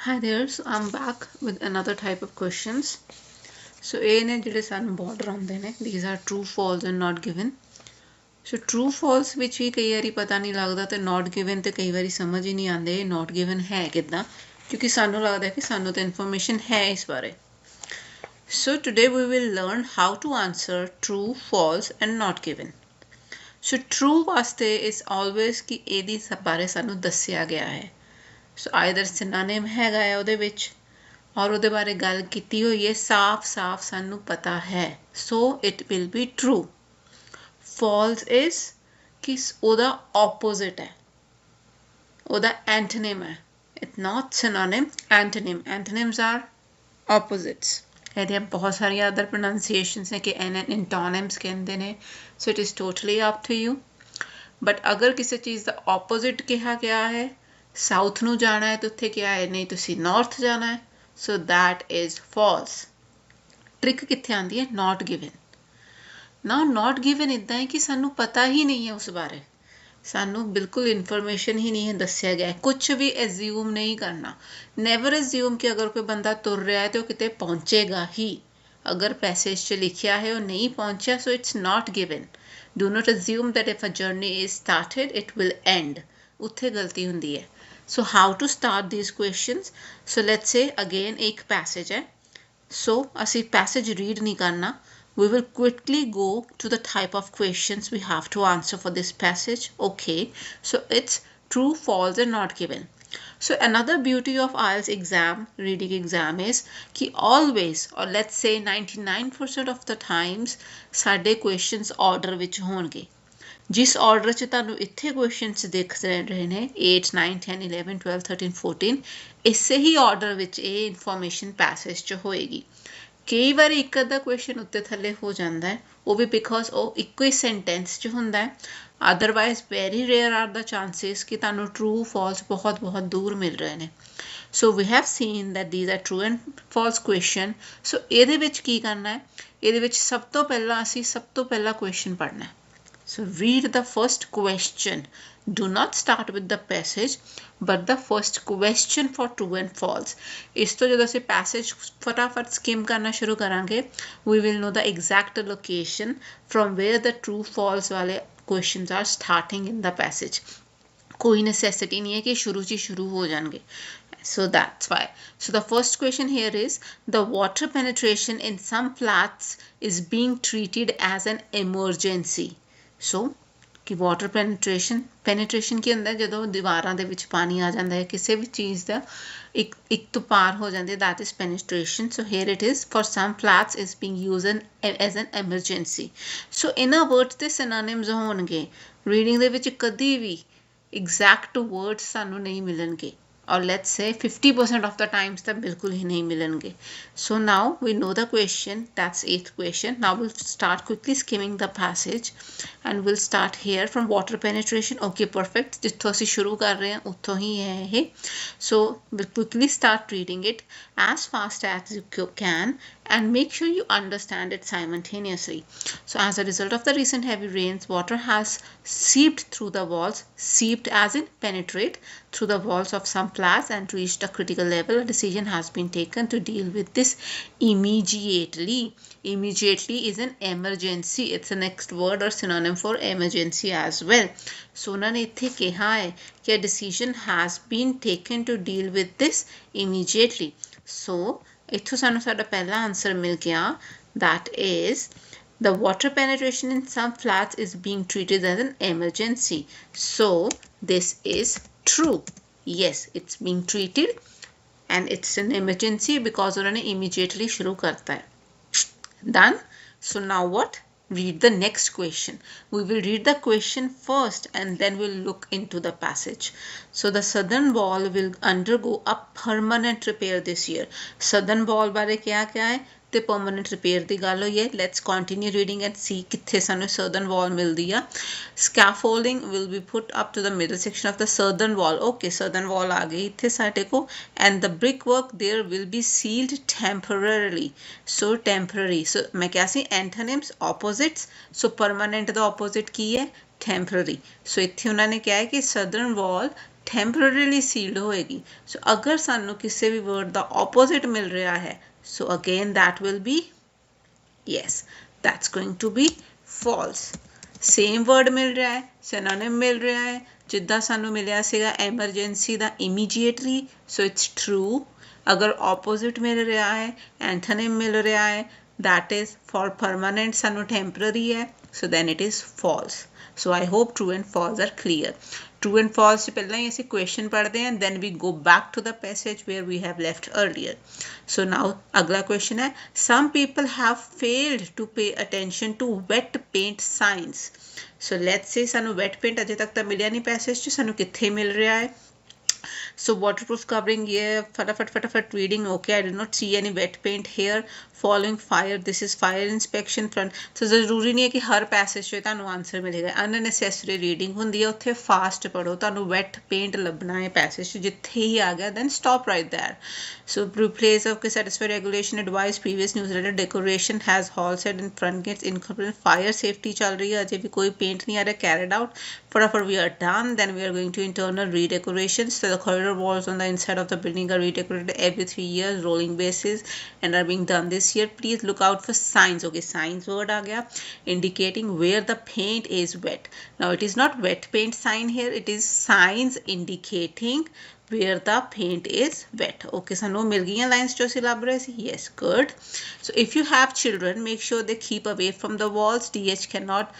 Hi there, so I'm back with another type of questions. So A ਨੇ ਜਿਹੜੇ ਸਾਨੂੰ border ਆਉਂਦੇ ਨੇ, these are true, false and not given. So true, false ਵਿੱਚ ਵੀ ਕਈ ਵਾਰੀ ਪਤਾ ਨਹੀਂ ਲੱਗਦਾ ਤੇ not given ਤੇ ਕਈ ਵਾਰੀ ਸਮਝ ਹੀ ਨਹੀਂ ਆਉਂਦੇ not given ਹੈ ਕਿੱਦਾਂ, ਕਿਉਂਕਿ ਸਾਨੂੰ ਲੱਗਦਾ ਕਿ ਸਾਨੂੰ ਤਾਂ information ਹੈ ਇਸ ਬਾਰੇ. So today we will learn how to answer true, false and not given. So true ਵਾਸਤੇ is always ਕਿ ਇਹਦੀ ਬਾਰੇ ਸਾਨੂੰ ਦੱਸਿਆ ਗਿਆ ਹੈ. ਸੋ ਆਈਦਰ ਸਿਨੋਨਿਮ ਹੈਗਾ ਹੈ ਉਹਦੇ ਵਿੱਚ ਔਰ ਉਹਦੇ ਬਾਰੇ ਗੱਲ ਕੀਤੀ ਹੋਈ ਹੈ, ਸਾਫ਼ ਸਾਨੂੰ ਪਤਾ ਹੈ, so it will be true. False is ਕਿ ਉਹਦਾ ਆਪੋਜ਼ਿਟ ਹੈ, ਉਹਦਾ ਐਂਟੋਨਿਮ ਹੈ. ਇਟ ਨॉट ਸਿਨੋਨਿਮ, ਐਂਟੋਨਿਮ. ਐਂਟੋਨਿਮਸ ਆਰ ਆਪੋਜ਼ਿਟਸ. ਇਹਦੀਆਂ ਬਹੁਤ ਸਾਰੀਆਂ ਅਦਰ ਪ੍ਰੋਨਾਂਸੀਏਸ਼ਨਸ ਨੇ ਕਿ ਇਹਨਾਂ ਐਂਟੋਨਿਮਸ ਕਹਿੰਦੇ ਨੇ. So it is totally up to you. But ਅਗਰ ਕਿਸੇ ਚੀਜ਼ ਦਾ ਆਪੋਜ਼ਿਟ ਕਿਹਾ ਗਿਆ ਹੈ, ਸਾਊਥ ਨੂੰ ਜਾਣਾ ਹੈ ਤਾਂ ਉੱਥੇ ਕਿਹਾ ਹੈ ਨਹੀਂ ਤੁਸੀਂ ਨਾਰਥ ਜਾਣਾ ਹੈ, so that is false. Trick ਕਿੱਥੇ ਆਉਂਦੀ ਹੈ? ਨਾਟ ਗਿਵਨ. ਨਾ ਨਾਟ ਗਿਵਨ ਇੱਦਾਂ ਹੈ ਕਿ ਸਾਨੂੰ ਪਤਾ ਹੀ ਨਹੀਂ ਹੈ ਉਸ ਬਾਰੇ, ਸਾਨੂੰ ਬਿਲਕੁਲ ਇਨਫੋਰਮੇਸ਼ਨ ਹੀ ਨਹੀਂ ਹੈ ਦੱਸਿਆ ਗਿਆ, ਕੁਝ ਵੀ ਐਜ਼ਿਊਮ ਨਹੀਂ ਕਰਨਾ. ਨੈਵਰ ਐਜ਼ਿਊਮ ਕਿ ਅਗਰ ਕੋਈ ਬੰਦਾ ਤੁਰ ਰਿਹਾ ਹੈ ਤੇ ਉਹ ਕਿਤੇ ਪਹੁੰਚੇਗਾ ਹੀ. ਅਗਰ ਪੈਸੇਜ 'ਚ ਲਿਖਿਆ ਹੈ ਉਹ ਨਹੀਂ ਪਹੁੰਚਿਆ, so it's not given. Do not assume that if a journey is started it will end. ਉੱਥੇ ਗਲਤੀ ਹੁੰਦੀ ਹੈ. So how to start these questions? So let's say again एक passage है, so ਅਸੀਂ passage read नहीं करना. We will quickly go to the type of questions we have to answer for this passage. Okay, so it's true, false and not given. So another beauty of IELTS exam, reading exam is कि always, or let's say 99% of the times ਸਾਡੇ questions order ਵਿੱਚ ਹੋਣਗੇ. ਜਿਸ order 'ਚ ਤੁਹਾਨੂੰ ਇੱਥੇ questions ਦਿਖ ਰਹੇ ਨੇ 8 9 10 11 12 13 14, ਇਸੇ ਹੀ ਆਰਡਰ ਵਿੱਚ ਇਹ ਇਨਫੋਰਮੇਸ਼ਨ ਪੈਸੇਜ 'ਚ ਹੋਏਗੀ. ਕਈ ਵਾਰੀ ਇੱਕ ਅੱਧਾ ਕੁਐਸਚਨ ਉੱਤੇ ਥੱਲੇ ਹੋ ਜਾਂਦਾ ਹੈ, ਉਹ ਵੀ ਬਿਕੋਜ਼ ਉਹ ਇੱਕੋ ਹੀ ਸੈਂਟੈਂਸ 'ਚ ਹੁੰਦਾ ਹੈ. Otherwise very rare are the chances ਕਿ ਤੁਹਾਨੂੰ ਟਰੂ ਫਾਲਸ ਬਹੁਤ ਦੂਰ ਮਿਲ ਰਹੇ ਨੇ. So we have seen that these are true and false question. So ਇਹਦੇ ਵਿੱਚ ਕੀ ਕਰਨਾ ਹੈ? ਇਹਦੇ ਵਿੱਚ ਸਭ ਤੋਂ ਪਹਿਲਾਂ ਕੁਐਸਚਨ ਪੜ੍ਹਨਾ ਹੈ. So read the first question. Do not start with the passage, but the first question for true and false. ਇਸ ਤੋਂ ਜਦੋਂ ਅਸੀਂ passage ਫਟਾਫਟ skim ਕਰਨਾ ਸ਼ੁਰੂ ਕਰਾਂਗੇ, we will know the exact location from where the true false ਵਾਲੇ questions are starting in the passage. ਕੋਈ necessity ਨਹੀਂ ਹੈ ਕਿ ਸ਼ੁਰੂ 'ਚ ਹੀ ਸ਼ੁਰੂ ਹੋ ਜਾਣਗੇ. So that's why. So the first question here is, the water penetration in some flats is being treated as an emergency. ਸੋ ਕਿ ਵਾਟਰ ਪੈਨੀਟ੍ਰੇਸ਼ਨ ਕੀ ਹੁੰਦਾ? ਜਦੋਂ ਦੀਵਾਰਾਂ ਦੇ ਵਿੱਚ ਪਾਣੀ ਆ ਜਾਂਦਾ ਹੈ ਕਿਸੇ ਵੀ ਚੀਜ਼ ਦਾ, ਇੱਕ ਤੋਂ ਪਾਰ ਹੋ ਜਾਂਦੀ, that is penetration. So here it is for some flats is being used as an emergency. So ਇਹਨਾਂ ਵਰਡਸ ਦੇ ਸਿਨੋਨਿਮਸ ਹੋਣਗੇ. ਰੀਡਿੰਗ ਦੇ ਵਿੱਚ ਕਦੀ ਵੀ ਐਗਜ਼ੈਕਟ ਵਰਡਸ ਸਾਨੂੰ ਨਹੀਂ ਮਿਲਣਗੇ, or let's say 50% of the times ਤਾਂ ਬਿਲਕੁਲ ਹੀ ਨਹੀਂ ਮਿਲਣਗੇ. So now we know the question, that's 8th question. Now we'll start quickly skimming the passage and we'll start here from water penetration. Okay, perfect. ਜਿੱਥੋਂ ਅਸੀਂ ਸ਼ੁਰੂ ਕਰ ਰਹੇ ਹਾਂ ਉੱਥੋਂ ਹੀ ਹੈ ਇਹ. So we'll quickly start reading it as fast as you can and make sure you understand it simultaneously. So as a result of the recent heavy rains, water has seeped through the walls, seeped as in penetrate, through the walls of some flats and reached a critical level. A decision has been taken to deal with this immediately. Immediately is an emergency. It's the next word or synonym for emergency as well. So ਉਹਨਾਂ ਨੇ ਇੱਥੇ ਕਿਹਾ ਹੈ ਕਿ a decision has been taken to deal with this immediately. So ਇੱਥੋਂ ਸਾਨੂੰ ਸਾਡਾ ਪਹਿਲਾ ਆਨਸਰ ਮਿਲ ਗਿਆ, that is the water penetration in some flats is being treated as an emergency. So this is true. Yes, it's being treated and it's an emergency because उन्होंने immediately शुरू करता है. Done. So now what? Read the next question. We will read the question first and then we'll look into the passage. So the southern wall will undergo a permanent repair this year. Southern wall बारे क्या है? ਤੇ permanent repair ਦੀ ਗੱਲ ਹੋਈ ਹੈ. Let's continue reading and see ਕਿੱਥੇ ਸਾਨੂੰ southern wall ਮਿਲਦੀ ਆ. Scaffolding will be put up to the middle section of the southern wall. Okay, southern wall ਆ ਗਈ ਇੱਥੇ ਸਾਡੇ ਕੋਲ. And the brick work there will be sealed temporarily. So temporary. So ਮੈਂ ਕਿਹਾ ਸੀ ਐਂਟੋਨਿਮਸ ਆਪੋਜ਼ਿਟਸ. ਸੋ ਪਰਮਾਨੈਂਟ ਦਾ opposite ਕੀ ਹੈ? ਟੈਂਪਰਰੀ. ਸੋ ਇੱਥੇ ਉਹਨਾਂ ਨੇ ਕਿਹਾ ਹੈ ਕਿ ਸਰਦਰਨ ਵਾਲ temporarily sealed ਹੋਏਗੀ। So ਅਗਰ ਸਾਨੂੰ ਕਿਸੇ ਵੀ word ਦਾ opposite ਮਿਲ ਰਿਹਾ ਹੈ, so again that will be yes, that's going to be false। same word ਮਿਲ ਰਿਹਾ ਹੈ, synonym ਮਿਲ ਰਿਹਾ ਹੈ, ਜਿੱਦਾਂ ਸਾਨੂੰ ਮਿਲਿਆ ਸੀਗਾ emergency the immediately, so it's true। ਅਗਰ opposite ਮਿਲ ਰਿਹਾ ਹੈ, antonym ਮਿਲ ਰਿਹਾ ਹੈ, that is for permanent, ਸਾਨੂੰ temporary ਹੈ, so then it is false। So I hope true and false are clear। True and false से पहले ही ऐसे question पढ़ते हैं, then we go back to the passage where we have left earlier। So now अगला question है, some people have failed to pay attention to wet paint signs। So let's say सानू wet paint अजे तक तो मिलिया नहीं passage च, सानू कित्थे मिल रहा है? So waterproof covering, yeah, फटाफट reading, okay, I did not see any wet paint here। Following fire, this is fire inspection front। So ਜ਼ਰੂਰੀ ਨਹੀਂ ਹੈ ਕਿ ਹਰ ਪੈਸੇਜ 'ਚ ਤੁਹਾਨੂੰ ਆਨਸਰ ਮਿਲੇਗਾ, unnecessary ਰੀਡਿੰਗ ਹੁੰਦੀ ਹੈ, ਉੱਥੇ ਫਾਸਟ ਪੜੋ, ਤੁਹਾਨੂੰ wet paint ਲੱਭਣਾ ਹੈ ਪੈਸੇਜ 'ਚ, ਜਿੱਥੇ ਹੀ ਆ ਗਿਆ then stop right there। So replace of satisfy regulation advice previous newsletter decoration has hall said in front gates incorporate fire safety ਚੱਲ ਰਹੀ ਹੈ, ਅਜੇ ਵੀ ਕੋਈ paint ਨਹੀਂ ਆ ਰਿਹਾ, carried out फटाफट। we are done, then we are going to internal redecorations। So the corridor walls on the inside of the building are redecorated every 3 years rolling basis and are being done this year। please look out for signs, okay, signs word आ गया, indicating where the paint is wet। now it is not wet paint sign here, it is signs indicating where the paint is wet। okay, ਸਾਨੂੰ ਮਿਲ ਗਈਆਂ lines ਜੋ ਅਸੀਂ ਲੱਭ ਰਹੇ ਸੀ, yes, good। so if you have children, make sure they keep away from the walls। DH cannot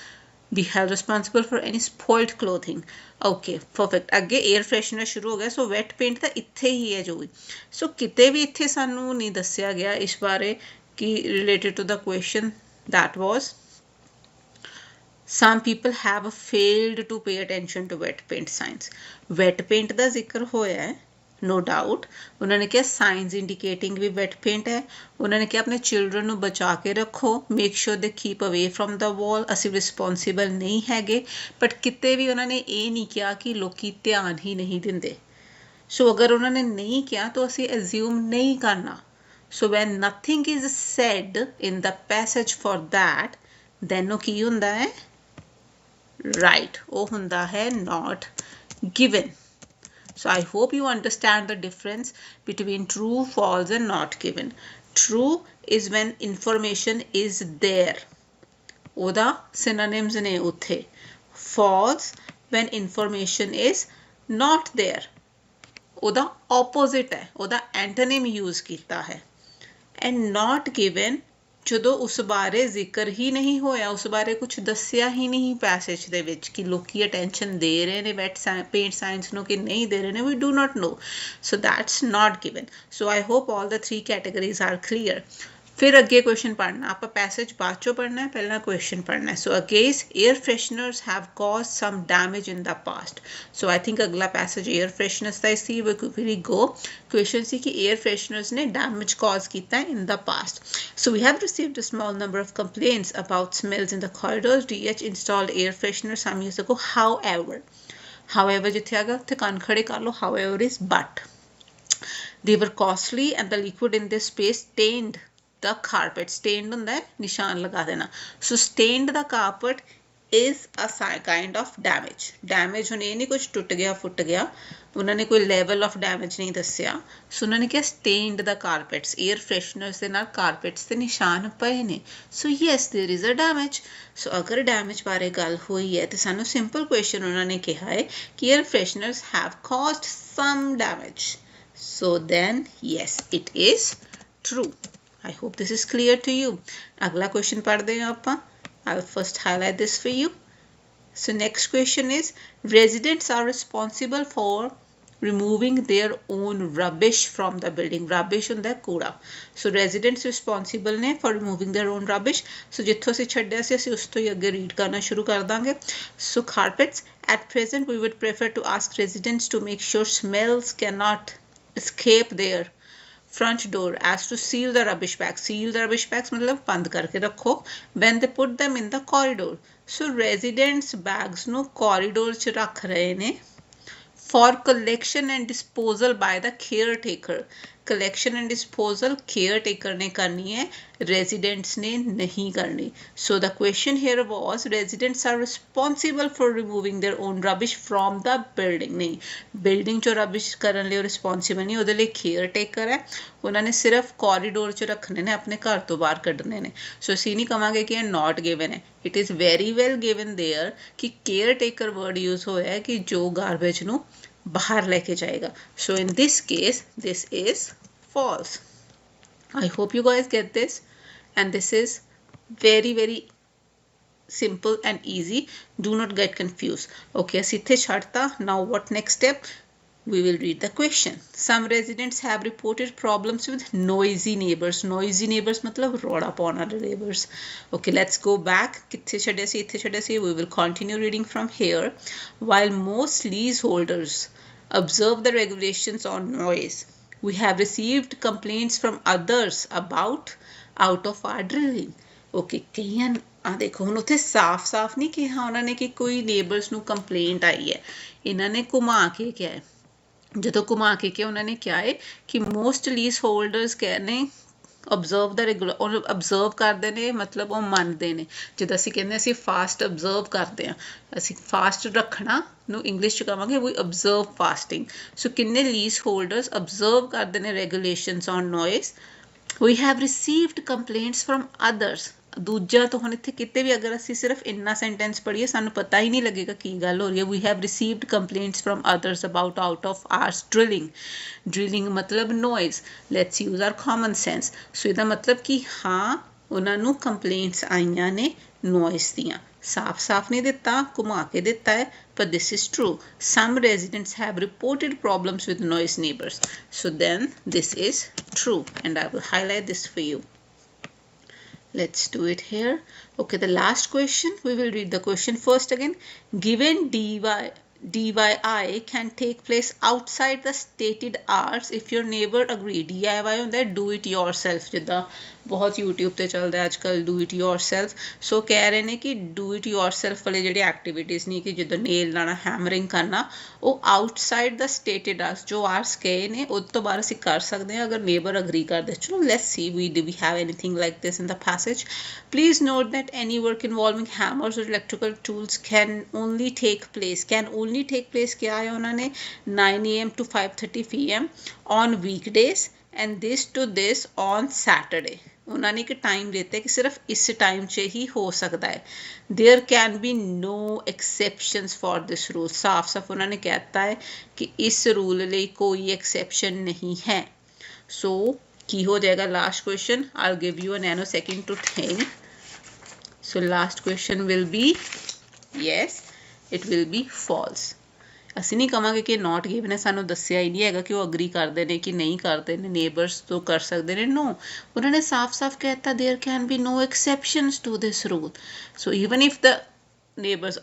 be held responsible for any spoiled clothing। okay, perfect। ਅੱਗੇ air freshener ਸ਼ੁਰੂ ਹੋ ਗਿਆ। ਸੋ ਵੈਟ ਪੇਂਟ ਤਾਂ ਇੱਥੇ ਹੀ ਹੈ ਜੋ ਵੀ, ਸੋ ਕਿਤੇ ਵੀ ਇੱਥੇ ਸਾਨੂੰ ਨਹੀਂ ਦੱਸਿਆ ਗਿਆ ਇਸ ਬਾਰੇ ਕਿ related to the question that was some people have failed to pay attention to wet paint signs। wet paint ਦਾ ਜ਼ਿਕਰ ਹੋਇਆ ਹੈ, no doubt। ਉਹਨਾਂ ਨੇ ਕਿਹਾ signs indicating ਵੀ wet paint ਹੈ, ਉਹਨਾਂ ਨੇ ਕਿਹਾ ਆਪਣੇ children ਨੂੰ ਬਚਾ ਕੇ ਰੱਖੋ, make sure they keep away from the wall। ਅਸੀਂ responsible ਨਹੀਂ ਹੈਗੇ, but ਕਿਤੇ ਵੀ ਉਹਨਾਂ ਨੇ ਇਹ ਨਹੀਂ ਕਿਹਾ ਕਿ ਲੋਕੀ ਧਿਆਨ ਹੀ ਨਹੀਂ ਦਿੰਦੇ। ਸੋ ਅਗਰ ਉਹਨਾਂ ਨੇ ਨਹੀਂ ਕਿਹਾ ਤਾਂ ਅਸੀਂ assume ਨਹੀਂ ਕਰਨਾ। so when nothing is said in the passage for that, then ਉਹ ਕੀ ਹੁੰਦਾ ਹੈ? right, ਉਹ ਹੁੰਦਾ ਹੈ not given। so I hope you understand the difference between true, false and not given। true is when information is there, ਉਹਦਾ synonyms ਨੇ ਉੱਥੇ। false when information is not there, ਉਹਦਾ opposite ਹੈ, ਉਹਦਾ antonym use ਕੀਤਾ ਹੈ। and not given ਜਦੋਂ ਉਸ ਬਾਰੇ ਜ਼ਿਕਰ ਹੀ ਨਹੀਂ ਹੋਇਆ, ਉਸ ਬਾਰੇ ਕੁਝ ਦੱਸਿਆ ਹੀ ਨਹੀਂ ਪੈਸੇਜ ਦੇ ਵਿੱਚ ਕਿ ਲੋਕੀ ਅਟੈਂਸ਼ਨ ਦੇ ਰਹੇ ਨੇ ਵੈਟ ਪੇਂਟ ਸਾਇੰਸ ਨੂੰ ਕਿ ਨਹੀਂ ਦੇ ਰਹੇ ਨੇ, we do not know। so that's not given। so I hope all the 3 categories are clear। फिर अगे क्वेश्चन पढ़ना, आप पैसेज बाद चो पढ़ना है, पहला क्वेश्चन पढ़ना है। So again air fresheners have cause some damage in the past. So I think अगला पैसेज एयर फ्रेशनर्स का इसी वी गो क्वेश्चन सी कि एयर फ्रेशनर्स ने डैमेज कॉज किया है in the past. So we have received a small number of complaints about smells in the corridors. DH installed air freshener some years ago. However जिथे आगा उत्थे कान खड़े कर लो, however is but they were costly and the liquid in this space stained the carpet। stained ਹੁੰਦਾ ਹੈ ਨਿਸ਼ਾਨ ਲਗਾ ਦੇਣਾ। so stained the carpet is a kind of damage। damage ਹੁਣ ਇਹ ਨਹੀਂ ਕੁਝ ਟੁੱਟ ਗਿਆ ਫੁੱਟ ਗਿਆ, ਉਹਨਾਂ ਨੇ ਕੋਈ level of damage ਨਹੀਂ ਦੱਸਿਆ। so ਉਹਨਾਂ ਨੇ ਕਿਹਾ stained the carpets, air fresheners ਦੇ ਨਾਲ carpets ਤੇ ਨਿਸ਼ਾਨ ਪਏ ਨੇ। so yes, there is a damage। so ਅਗਰ damage ਬਾਰੇ ਗੱਲ ਹੋਈ ਹੈ ਤੇ ਸਾਨੂੰ simple question ਉਹਨਾਂ ਨੇ ਕਿਹਾ ਹੈ ਕਿ air fresheners have caused some damage। so then yes, it is true। I hope this is clear to you। अगला क्वेश्चन पढ़ते हैं आप। I'll first highlight this for you। so next question is residents are responsible for removing their own rubbish from the building। rubbish ਹੁੰਦਾ ਹੈ ਕੂੜਾ। so residents responsible ਨੇ for removing their own rubbish। so ਜਿੱਥੋਂ ਅਸੀਂ ਛੱਡਿਆ ਸੀ ਅਸੀਂ ਉਸ ਤੋਂ ਹੀ ਅੱਗੇ ਰੀਡ ਕਰਨਾ ਸ਼ੁਰੂ ਕਰ ਦਾਂਗੇ। so carpets at present we would prefer to ask residents to make sure smells cannot escape their front door as to seal the rubbish bags। seal the rubbish bags मतलब बंद करके रखो when they put them in the corridor। so residents bags ਨੂੰ corridor 'ਚ ਰੱਖ ਰਹੇ ਨੇ for collection and disposal by the caretaker। collection and disposal caretaker ने करनी है, residents ने नहीं करनी. So the question here was residents are responsible for removing their own rubbish from the building. नहीं, building चो rubbish करने लिए responsible नहीं, उधर लिए caretaker है, उन्होंने सिर्फ corridor चो रखने ने, अपने घर तो बाहर कढ़ने ने. So सी नहीं कमांगे कि not given है. It is very well given there कि caretaker word use होया है कि जो garbage नु बाहर लेके जाएगा. So in this case this is false. I hope you guys get this, and this is very simple and easy. Do not get confused. Okay, ਅਸੀਂ ਇੱਥੇ ਛੱਡਤਾ. Now what next step? We will read the question. Some residents have reported problems with noisy neighbors. Noisy neighbors मतलब रोड़ा pound वाले neighbors. Okay, let's go back. कित्थे छड्डे सी, इत्थे छड्डे सी. We will continue reading from here. While most leaseholders observe the regulations on noise, we have received complaints from others about out of our drilling. Okay, कईयां आ देखो ਹੁਣ ਉੱਥੇ ਸਾਫ਼ ਨਹੀਂ ਕਿਹਾ ਉਹਨਾਂ ਨੇ ਕਿ ਕੋਈ neighbors ਨੂੰ complaint ਆਈ ਹੈ. ਇਹਨਾਂ ਨੇ ਘੁਮਾ ਕੇ ਕਿਹਾ ਹੈ. ਜਦੋਂ ਘੁਮਾ ਕੇ ਕਿ ਉਹਨਾਂ ਨੇ ਕਿਹਾ ਹੈ ਕਿ ਮੋਸਟ ਲੀਜ਼ ਹੋਲਡਰਸ ਕਹਿੰਦੇ observe the regular or observe ਕਰਦੇ ਨੇ ਮਤਲਬ ਉਹ ਮੰਨਦੇ ਨੇ. ਜਦੋਂ ਅਸੀਂ ਕਹਿੰਦੇ ਅਸੀਂ ਫਾਸਟ observe ਕਰਦੇ ਆ, ਅਸੀਂ ਫਾਸਟ ਰੱਖਣਾ ਨੂੰ ਇੰਗਲਿਸ਼ ਚ ਕਹਾਂਗੇ we observe fasting. ਸੋ ਕਿੰਨੇ ਲੀਜ਼ ਹੋਲਡਰਸ observe ਕਰਦੇ ਨੇ regulations on noise. We have received complaints from others. ਦੂਜਾ ਤੋਂ ਹੁਣ ਇੱਥੇ ਕਿਤੇ ਵੀ ਅਗਰ ਅਸੀਂ ਸਿਰਫ ਇੰਨਾ ਸੈਂਟੈਂਸ ਪੜ੍ਹੀਏ ਸਾਨੂੰ ਪਤਾ ਹੀ ਨਹੀਂ ਲੱਗੇਗਾ ਕੀ ਗੱਲ ਹੋ ਰਹੀ ਹੈ. We have received complaints from others about out of hours drilling. Drilling ਮਤਲਬ noise. Let's use our common sense. ਸੋ ਇਹਦਾ ਮਤਲਬ ਕਿ ਹਾਂ ਉਹਨਾਂ ਨੂੰ ਕੰਪਲੇਂਟਸ ਆਈਆਂ ਨੇ noise ਦੀਆਂ. ਸਾਫ਼ ਨਹੀਂ ਦਿੱਤਾ, ਘੁਮਾ ਕੇ ਦਿੱਤਾ ਹੈ, but this is true. Some residents have reported problems with noise neighbors. So then this is true, and I will highlight this for you. Let's do it here. Okay, the last question, we will read the question first again. Given DIY can take place outside the stated hours if your neighbor agree. DIY ਹੁੰਦਾ ਹੈ do it yourself, ਜਿੱਦਾਂ ਬਹੁਤ YouTube ਤੇ ਚੱਲਦਾ ਹੈ ਅੱਜਕੱਲ do it yourself. ਸੋ ਕਹਿ ਰਹੇ ਨੇ ਕਿ do it yourself ਵਾਲੇ ਜਿਹੜੇ ਐਕਟੀਵਿਟੀਜ਼ ਨਹੀਂ ਕਿ ਜਿੱਦਾਂ ਨੇਲ ਲਾਣਾ, ਹੈਮਰਿੰਗ ਕਰਨਾ, ਉਹ outside the stated hours ਜੋ hours ਕਹੇ ਨੇ ਉਹ ਤੋਂ ਬਾਅਦ ਅਸੀਂ ਕਰ ਸਕਦੇ ਹਾਂ ਅਗਰ ਨੇਬਰ ਅਗਰੀ ਕਰਦੇ. ਚਲੋ let's see do we have anything like this in the passage. Please note that any work involving hammers or electrical tools can only take place ਕਿਹਾ ਹੈ ਉਹਨਾਂ ਨੇ 9 AM to 5:30 PM on weekdays and this to this on Saturday. ਉਹਨਾਂ ਨੇ ਇੱਕ time ਦਿੱਤਾ ਕਿ ਸਿਰਫ ਇਸ ਟਾਈਮ 'ਚ ਹੀ ਹੋ ਸਕਦਾ ਹੈ. There can be no exceptions for this rule. ਸਾਫ਼ ਉਹਨਾਂ ਨੇ ਕਹਿਤਾ ਹੈ ਕਿ ਇਸ ਰੂਲ ਲਈ ਕੋਈ ਐਕਸੈਪਸ਼ਨ ਨਹੀਂ ਹੈ. ਸੋ ਕੀ ਹੋ ਜਾਏਗਾ last question? I'll give you a nanosecond to think. So last question will be yes, it will be false. ਅਸੀਂ ਨਹੀਂ ਕਹਾਂਗੇ ਕਿ not given ਹੈ, ਸਾਨੂੰ ਦੱਸਿਆ ਹੀ ਨਹੀਂ ਹੈਗਾ ਕਿ ਉਹ ਅਗਰੀ ਕਰਦੇ ਨੇ ਕਿ ਨਹੀਂ ਕਰਦੇ ਨੇ, ਨੇਬਰਸ ਤੋਂ ਕਰ ਸਕਦੇ ਨੇ. ਨੋ, ਉਹਨਾਂ ਨੇ ਸਾਫ਼ ਕਹਿਤਾ there can be no exceptions to this rule. So even if the neighbors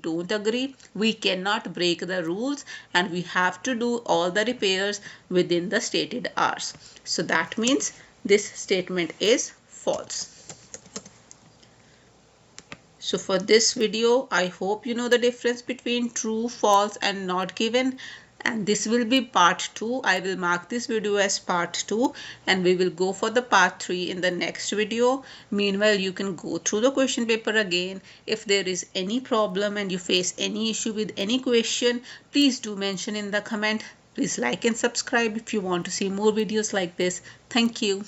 don't agree, we cannot break the rules and we have to do all the repairs within the stated hours. So that means this statement is false. So for this video, I hope you know the difference between true, false and not given. And this will be part 2. I will mark this video as part 2 and we will go for the part 3 in the next video. Meanwhile, you can go through the question paper again. If there is any problem and you face any issue with any question, please do mention in the comment. Please like and subscribe if you want to see more videos like this. Thank you.